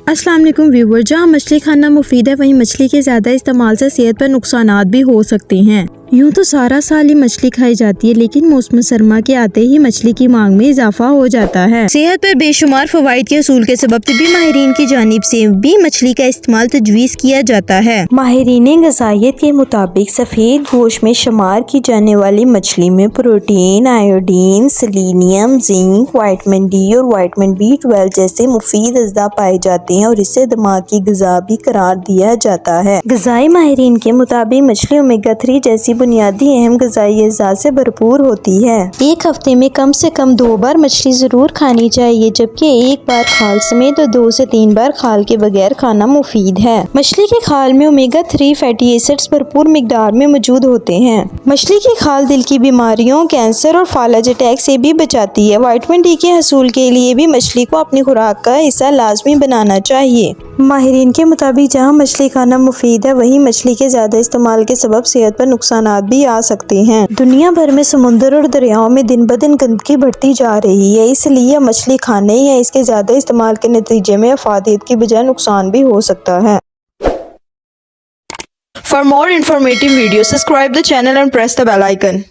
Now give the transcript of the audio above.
अस्सलाम वालेकुम व्यूवर। जहाँ मछली खाना मुफीद है वहीं मछली के ज़्यादा इस्तेमाल से सेहत पर नुकसानात भी हो सकते हैं। यूँ तो सारा साल ही मछली खाई जाती है, लेकिन मौसम सरमा के आते ही मछली की मांग में इजाफा हो जाता है। सेहत पर बेशुमार फवाइद के असूल के सबब तिब्बी माहिरीन की जानिब से भी मछली का इस्तेमाल तजवीज़ किया जाता है। माहिरीन ग़िज़ाइयत के मुताबिक सफ़ेद गोश्त में शुमार की जाने वाली मछली में protein, iodine, selenium, zinc, vitamin D और विटामिन B12 जैसे मुफीद अज़्ज़ा पाए जाते हैं और इसे दिमाग की ग़िज़ा भी करार दिया जाता है। ग़िज़ाई माहिरीन के मुताबिक मछली ओमेगा 3 जैसी बुनियादी अहम ग़िज़ाई अज़्ज़ा से भरपूर होती है। एक हफ्ते में कम से कम 2 बार मछली ज़रूर खानी चाहिए, जबकि एक बार खाल समेत और 2 से 3 बार खाल के बगैर खाना मुफीद है। मछली के खाल में ओमेगा 3 फैटी एसिड्स भरपूर मिकदार में मौजूद होते हैं। मछली की खाल दिल की बीमारियों, कैंसर और फालज अटैक से भी बचाती है। विटामिन डी के हसूल के लिए भी मछली को अपनी खुराक का हिस्सा लाजमी बनाना चाहिए। माहिरीन के मुताबिक जहाँ मछली खाना मुफीद है, वहीं मछली के ज़्यादा इस्तेमाल के सबब सेहत पर नुकसानात भी आ सकते हैं। दुनिया भर में समुद्र और दरियाओं में दिन ब दिन गंदगी बढ़ती जा रही है, इसलिए मछली खाने या इसके ज़्यादा इस्तेमाल के नतीजे में अफादियत की बजाय नुकसान भी हो सकता है। For more informative videos, subscribe the channel and press the bell icon.